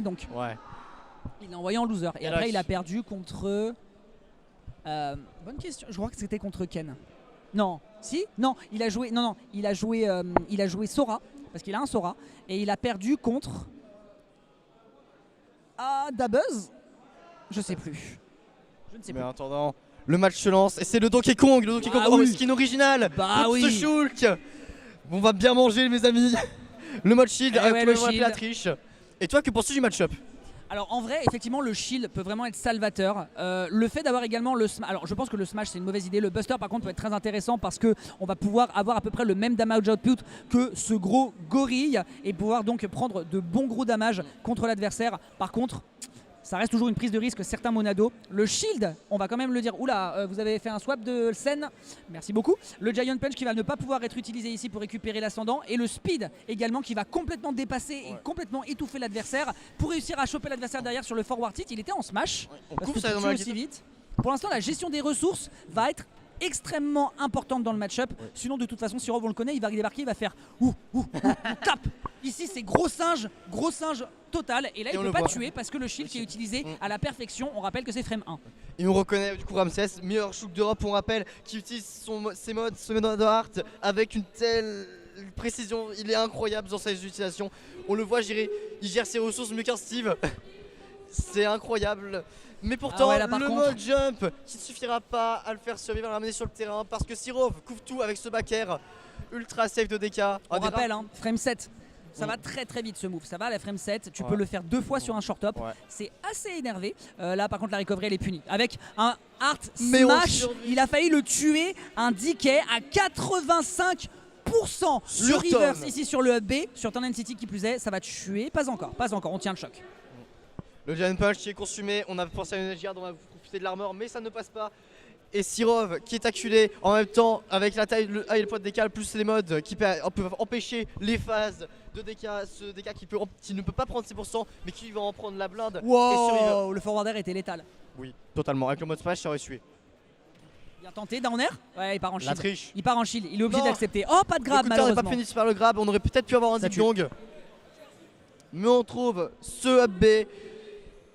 donc. Ouais. Il l'a envoyé en loser. Et après, Lock. il a perdu contre. Bonne question. Je crois que c'était contre Ken. Non. Si. Non. Il a joué. Non. Il a joué Sora parce qu'il a un Sora et il a perdu contre. Dabuzz. Je sais plus. Je ne sais Mais plus. en attendant, le match se lance et c'est le Donkey Kong oui. skin original. Bah contre oui. ce Shulk. On va bien manger, mes amis. Le mode shield, ouais, le shield. la triche. Et toi, que penses-tu du match-up? Alors en vrai, effectivement, le shield peut vraiment être salvateur. Le fait d'avoir également le smash. Alors je pense que le smash c'est une mauvaise idée. Le buster par contre peut être très intéressant parce que on va pouvoir avoir à peu près le même damage output que ce gros gorille et pouvoir donc prendre de bons gros damage contre l'adversaire. Par contre, ça reste toujours une prise de risque, certains Monado. Le shield, on va quand même le dire. Oula, vous avez fait un swap de scène. Merci beaucoup. Le Giant Punch qui va ne pas pouvoir être utilisé ici pour récupérer l'ascendant. Et le speed également qui va complètement dépasser et complètement étouffer l'adversaire pour réussir à choper l'adversaire derrière sur le forward tilt. Il était en smash. On parce coupe que ça tu dans tues la aussi vite. Pour l'instant, la gestion des ressources va être extrêmement importante dans le match-up. Sinon, de toute façon, Sirov, on le connaît, il va débarquer, il va faire cap. Ici, c'est gros singe total. Et là, il on ne le peut pas voit. tuer parce que le shield qui est utilisé à la perfection, on rappelle que c'est frame 1. Et on reconnaît du coup Ramsès, meilleur shoot d'Europe, on rappelle, qui utilise ses modes, ce mode de art avec une telle précision. Il est incroyable dans ses utilisations. On le voit gérer, il gère ses ressources mieux qu'un Steve. C'est incroyable. Mais pourtant, là, par le contre. mode jump qui ne suffira pas à le faire survivre, à le ramener sur le terrain parce que Sirov couvre tout avec ce back air ultra safe de DK. On rappelle, frame 7. Ça va très très vite ce move, ça va à la frame 7, tu peux le faire 2 fois sur un short top, c'est assez énervé. Là par contre la recovery elle est punie. Avec un art Mais on smash, survit. il a failli le tuer, un DK à 85%. Le Sur reverse Tom. ici sur le up B, sur Turn City qui plus est, ça va tuer, pas encore, on tient le choc. Le Giant Punch qui est consumé, on a pensé à une Edgeguard, on va profiter de l'armor, mais ça ne passe pas. Et Sirov qui est acculé en même temps avec la taille, le poids de décal plus les modes qui peuvent empêcher les phases de DK, ce DK qui ne peut pas prendre 6% mais qui va en prendre la blinde et survivre. Wow, le forward air était létal. Oui, totalement, avec le mode smash ça aurait tué. Bien tenté, down air. Ouais, il part en shield. La triche. Il part en shield, il est obligé Non. d'accepter. Oh, pas de grab Le coup de cœur n'est malheureusement. pas fini par le grab, on aurait peut-être pu avoir un Ça deep tue. long. Mais on trouve ce up B.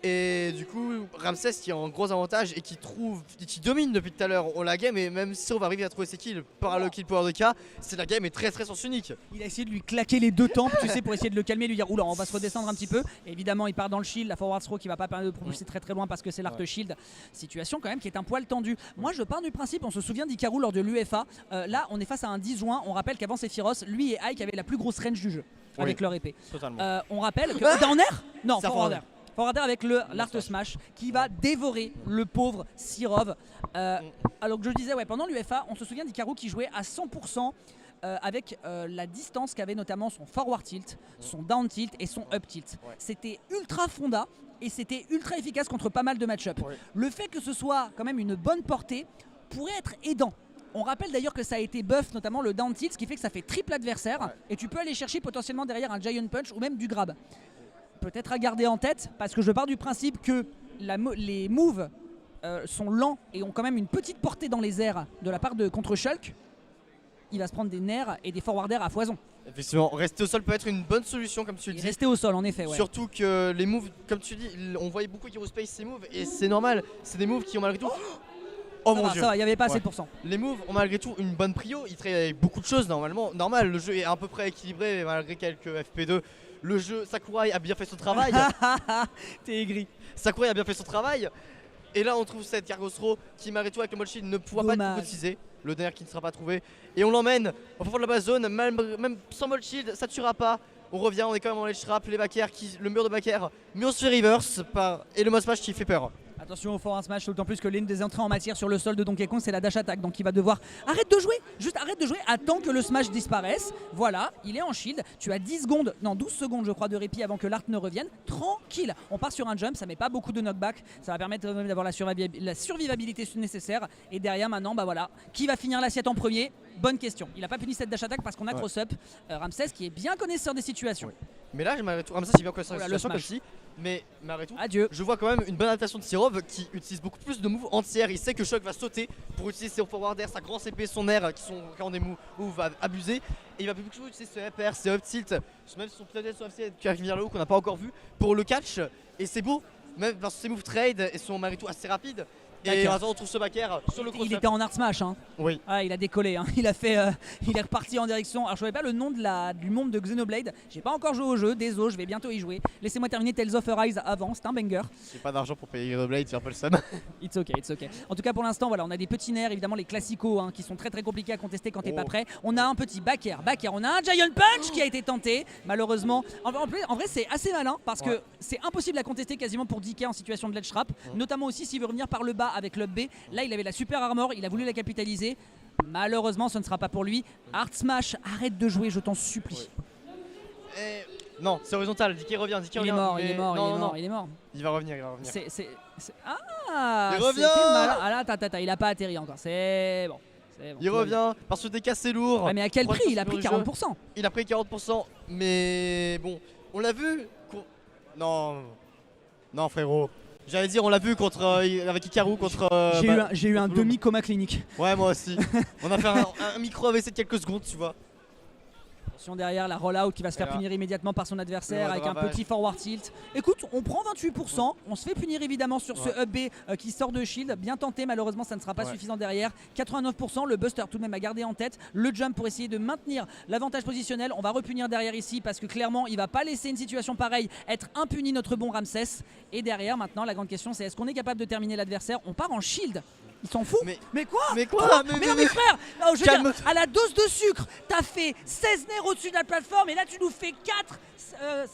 Et du coup, Ramsès qui a un gros avantage et qui domine depuis tout à l'heure la game. Et même si on va arriver à trouver ses kills par le kill power de K, c'est la game est très sens unique. Il a essayé de lui claquer les deux tempes, tu sais, pour essayer de le calmer, lui dire oula, on va se redescendre un petit peu. Et évidemment, il part dans le shield, la forward throw qui va pas permettre de propulser très très loin parce que c'est l'art shield. Situation quand même qui est un poil tendue. Moi, je pars du principe, on se souvient d'Ikaru lors de l'UFA. Là, on est face à un 10 juin. On rappelle qu'avant Sephiroth, lui et Ike avaient la plus grosse range du jeu avec leur épée. Totalement. On rappelle que down air Non, C'est un forward forward air. Forward air avec l'art smash qui va dévorer le pauvre Sirov. Alors que je disais, pendant l'UFA, on se souvient d'Ikaru qui jouait à 100% avec la distance qu'avait notamment son forward tilt, son down tilt et son up tilt. C'était ultra fonda et c'était ultra efficace contre pas mal de match-up. Le fait que ce soit quand même une bonne portée pourrait être aidant. On rappelle d'ailleurs que ça a été buff, notamment le down tilt, ce qui fait que ça fait triple adversaire et tu peux aller chercher potentiellement derrière un Giant Punch ou même du grab. Peut-être à garder en tête parce que je pars du principe que les moves sont lents et ont quand même une petite portée dans les airs de la part de contre Shulk. Il va se prendre des nerfs et des forward air à foison. Effectivement, rester au sol peut être une bonne solution comme tu le dis. Rester au sol en effet. Surtout que les moves, comme tu dis, on voyait beaucoup Hero Space ces moves et c'est normal. C'est des moves qui ont malgré tout. Oh mon dieu. Ça va, il n'y avait pas assez de pourcent. Les moves ont malgré tout une bonne prio. Ils traitent avec beaucoup de choses normalement. Normal, le jeu est à peu près équilibré malgré quelques FP2. Le jeu, Sakurai a bien fait son travail. T'es aigri. Sakurai a bien fait son travail. Et là, on trouve cette Cargos Throw qui, malgré tout, avec le mode shield, ne pourra pas être concrétisé. Le dernier qui ne sera pas trouvé. Et on l'emmène au fond de la base zone. Même sans mode shield, ça ne tuera pas. On revient, on est quand même en ledge trap. Les back air, le mur de back air. Mais on se fait reverse et le mode smash qui fait peur. Attention au forward smash, d'autant plus que l'une des entrées en matière sur le sol de Donkey Kong, c'est la dash attack. Donc il va devoir arrête de jouer, juste arrête de jouer, attends que le smash disparaisse. Voilà, il est en shield. Tu as 10 secondes, non 12 secondes je crois de répit avant que l'art ne revienne. Tranquille, on part sur un jump, ça met pas beaucoup de knockback. Ça va permettre d'avoir la survivabilité nécessaire. Et derrière maintenant, bah voilà, qui va finir l'assiette en premier? Bonne question. Il a pas puni cette dash attack parce qu'on a cross up Ramsès qui est bien connaisseur des situations. Mais là, malgré tout, Ramsès il vient connaître Oh là, la le situation comme smash. si. Mais malgré tout, Adieu. je vois quand même une bonne adaptation de Sirov qui utilise beaucoup plus de moves entières. Il sait que Shock va sauter pour utiliser ses forward air, sa grande épée, son air qui sont quand des moves où va abuser. Et il va beaucoup utiliser ce up air, ses up tilt, même son peut-être son FC qui arrive vers le haut qu'on n'a pas encore vu pour le catch. Et c'est beau, même parce que ses moves trade et sont malgré tout assez rapides. Et D'accord. attends, on trouve ce back air sur le Il cross-up. était en art smash, hein. Oui. Ah, il a décollé, hein. Il a fait, il est reparti en direction. Alors je savais pas le nom du monde de Xenoblade. J'ai pas encore joué au jeu, désolé, je vais bientôt y jouer. Laissez-moi terminer Tales of Arise avant, c'est un banger. J'ai pas d'argent pour payer Xenoblade, j'ai un peu le seum. It's ok, it's ok. En tout cas pour l'instant, voilà, on a des petits nerfs, évidemment les classicos, hein, qui sont très compliqués à contester quand t'es pas prêt. On a un petit back air, on a un Giant Punch qui a été tenté, malheureusement. En vrai, c'est assez malin parce que c'est impossible à contester quasiment pour DK en situation de ledge trap, notamment aussi s'il veut revenir par le bas avec l'up B. Là, il avait la super armor, il a voulu la capitaliser. Malheureusement, ce ne sera pas pour lui. Art Smash, arrête de jouer, je t'en supplie. Non, c'est horizontal, Dicky revient, Dicky Il est revient. mort, il mais est mort, non, il est non, mort, non. il est mort. Il va revenir, il va revenir. Ah, Il revient. c'était malin. Ah là, il a pas atterri encore. C'est bon. Il revient, parce que DK c'est lourd. Ouais, mais à quel prix? Il a pris 40%. Il a pris 40%, mais bon, on l'a vu. Non, non frérot. J'allais dire, on l'a vu contre avec Hikaru contre. J'ai eu un demi-coma clinique. Ouais, moi aussi. On a fait un micro AVC de quelques secondes, tu vois. Attention derrière, la rollout qui va se faire là. punir immédiatement par son adversaire Le avec un ravage. petit forward tilt. Écoute, on prend 28%, on se fait punir évidemment sur ce up B qui sort de shield. Bien tenté, malheureusement ça ne sera pas suffisant derrière. 89%, le Buster tout de même à garder en tête. Le jump pour essayer de maintenir l'avantage positionnel. On va repunir derrière ici parce que clairement il va pas laisser une situation pareille être impuni notre bon Ramsès. Et derrière maintenant la grande question c'est est-ce qu'on est capable de terminer l'adversaire? On part en shield. Il s'en fout. Mais quoi? Mais quoi? Mais non mais frère, non, je veux Calme. dire, à la dose de sucre, t'as fait 16 nerfs au-dessus de la plateforme et là tu nous fais 4.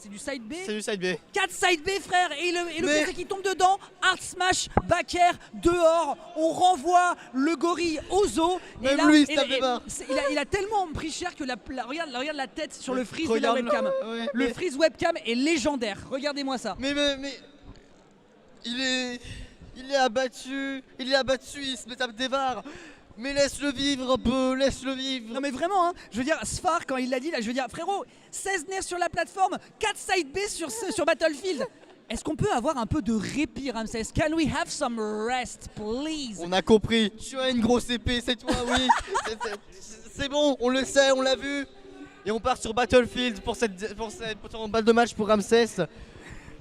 C'est du side B. C'est du side B. 4 side B frère et le Mais- PC qui tombe dedans, Art Smash, back air, dehors, on renvoie le gorille aux os. Même et là, lui, il se tape des barres. il a tellement pris cher que regarde la tête sur le freeze de la Regarde webcam. ouais, Le mais- freeze webcam est légendaire, regardez-moi ça. Mais il est abattu, il se met tape des barres. Mais laisse-le vivre un peu, laisse-le vivre. Non mais vraiment, hein, je veux dire, Sfar quand il l'a dit là, je veux dire, frérot, 16 nerfs sur la plateforme, 4 side B sur Battlefield. Est-ce qu'on peut avoir un peu de répit, Ramsès? Can we have some rest, please? On a compris, tu as une grosse épée, c'est toi, oui. C'est bon, on le sait, on l'a vu. Et on part sur Battlefield pour cette balle de match pour Ramsès.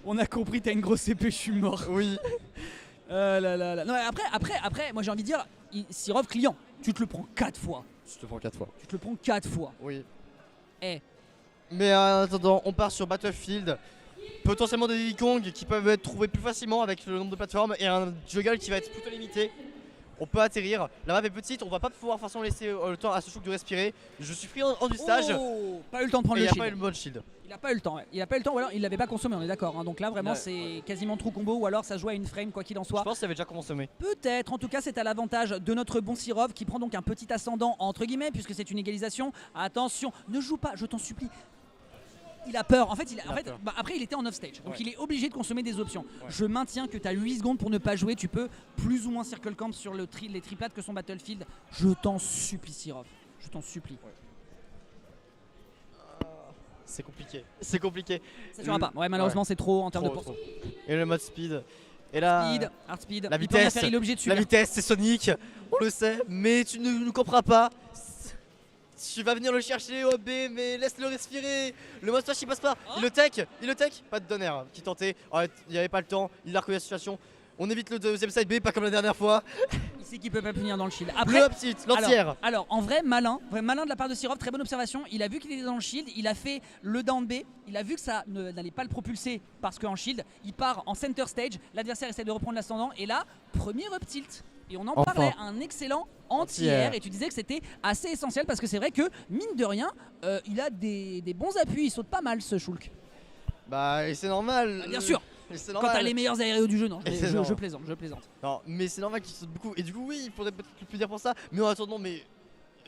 On a compris, t'as une grosse épée, je suis mort. Oui. Là, là. Non, après, moi j'ai envie de dire, Sirov client, tu te le prends 4 fois. Je te prends 4 fois. Tu te le prends 4 fois. Oui. Eh, Mais en attendant, on part sur Battlefield. Potentiellement des Diddy Kong qui peuvent être trouvés plus facilement avec le nombre de plateformes et un juggle qui va être plutôt limité. On peut atterrir. La map est petite, on va pas pouvoir forcément laisser le temps à ce choc de respirer. Je suis pris en du stage. oh, pas eu le temps de prendre Et il le n'y a pas eu shield. le mode shield. Il a pas eu le temps, ouais. Il a pas eu le temps, ou alors il l'avait pas consommé, on est d'accord. Hein. Donc là vraiment Ouais. c'est quasiment true combo, ou alors ça joue à une frame quoi qu'il en Je soit. pense que ça avait déjà consommé. Peut-être, en tout cas c'est à l'avantage de notre bon Sirov qui prend donc un petit ascendant entre guillemets puisque c'est une égalisation. Attention, ne joue pas, je t'en supplie. Il a peur, en fait, peur. après il était en off-stage, donc Ouais. il est obligé de consommer des options. Ouais. Je maintiens que tu as 8 secondes pour ne pas jouer, tu peux plus ou moins circle camp sur les triplates que son Battlefield. Je t'en supplie Sirov, je t'en supplie. C'est compliqué. C'est compliqué. Ça ne pas, ouais malheureusement c'est trop en termes de pourcent. Et le mode speed. Et là, Speed, hard speed, la il peut rien vitesse, faire, il est obligé de la subir. vitesse, c'est Sonic. On le sait, mais tu ne nous comprends pas. Tu vas venir le chercher au B, mais laisse-le respirer. Le mode smash il passe pas. Il le tech, pas de donner qui tentait. Oh, il n'y avait pas le temps. Il a reconnu la situation. On évite le deuxième side B, pas comme la dernière fois. Il sait qu'il peut pas punir dans le shield. Le Après, up tilt, l'entière. alors, en vrai, malin de la part de Sirov, très bonne observation. Il a vu qu'il était dans le shield, il a fait le down B, il a vu que ça n'allait pas le propulser parce qu'en shield, il part en center stage, l'adversaire essaie de reprendre l'ascendant et là, premier up tilt. Et on en Enfin. parlait, un excellent anti-air. Et tu disais que c'était assez essentiel parce que c'est vrai que, mine de rien, il a des bons appuis, il saute pas mal ce Shulk. Bah, et c'est normal. Bien sûr, Et c'est quand normal. t'as les meilleurs aéros du jeu, non, Et c'est normal. je plaisante, je plaisante. Non, mais c'est normal qu'il saute beaucoup. Et du coup, oui, il faudrait peut-être plus dire pour ça. Mais en attendant, mais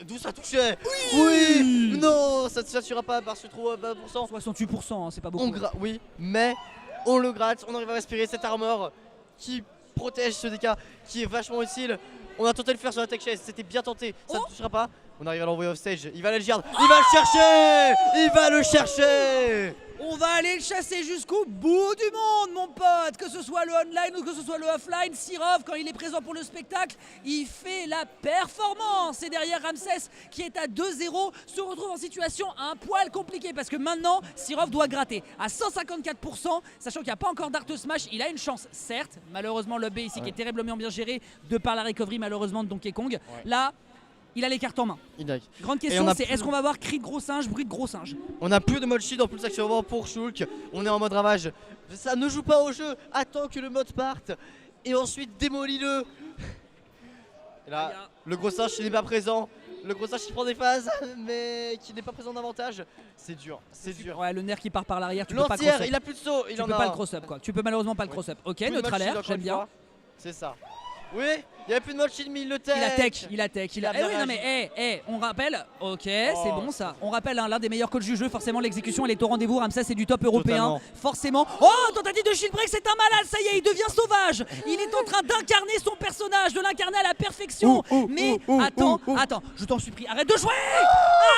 d'où ça touchait? Oui, non, ça ne s'assurera pas parce que trop bas pourcent. 68%, hein, c'est pas beaucoup. Oui, mais on le gratte, on arrive à respirer cette armor qui protège ce DK qui est vachement utile. On a tenté de le faire sur la tech chase, c'était bien tenté, ça ne touchera pas. On arrive à l'envoyer off stage. Il va aller le garde. Il va le chercher. Il va le chercher. On va aller le chasser jusqu'au bout du monde, mon pote. Que ce soit le online ou que ce soit le offline, Sirov, quand il est présent pour le spectacle, il fait la performance. Et derrière, Ramsès, qui est à 2-0, se retrouve en situation un poil compliquée. Parce que maintenant, Sirov doit gratter à 154%, sachant qu'il n'y a pas encore d'Art Smash. Il a une chance, certes. Malheureusement, le B ici qui est terriblement bien géré de par la recovery, malheureusement, de Donkey Kong. Là, il a les cartes en main. Grande question, c'est est-ce qu'on va avoir cri de gros singe, bruit de gros singe? On n'a plus de mode shield en plus actuellement pour Shulk. On est en mode ravage. Ça ne joue pas au jeu. Attends que le mode parte. Et ensuite démolis-le. Et là, le gros singe il n'est pas présent. Le gros singe qui prend des phases, mais qui n'est pas présent davantage. C'est dur, c'est dur. Ouais, le nerf qui part par l'arrière, tu peux pas L'entière, il a plus de saut. Tu peux pas le cross-up quoi. Tu peux malheureusement pas le cross-up. Ok, neutre alert, j'aime bien. C'est ça. Oui, il n'y avait plus de mode shield, mais il le tech. Il a tech. Eh oui, non mais, on rappelle, ok, c'est bon ça. On rappelle l'un des meilleurs coachs du jeu, forcément l'exécution elle est au rendez-vous. Ramsès c'est du top européen, Totalement. forcément. Oh, tentative de shield break, c'est un malade, ça y est, il devient sauvage. Il est en train d'incarner son personnage, de l'incarner à la perfection. Mais attends, je t'en supplie, arrête de jouer.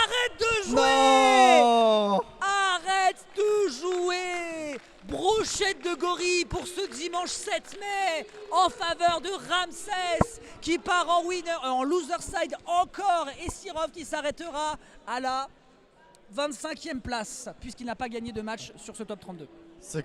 Arrête de jouer. Non. Arrête de jouer. Brochette de gorille pour ce dimanche 7 mai en faveur de Ramsès qui part en winner, en loser side encore, et Sirov qui s'arrêtera à la 25e place puisqu'il n'a pas gagné de match sur ce top 32. C'est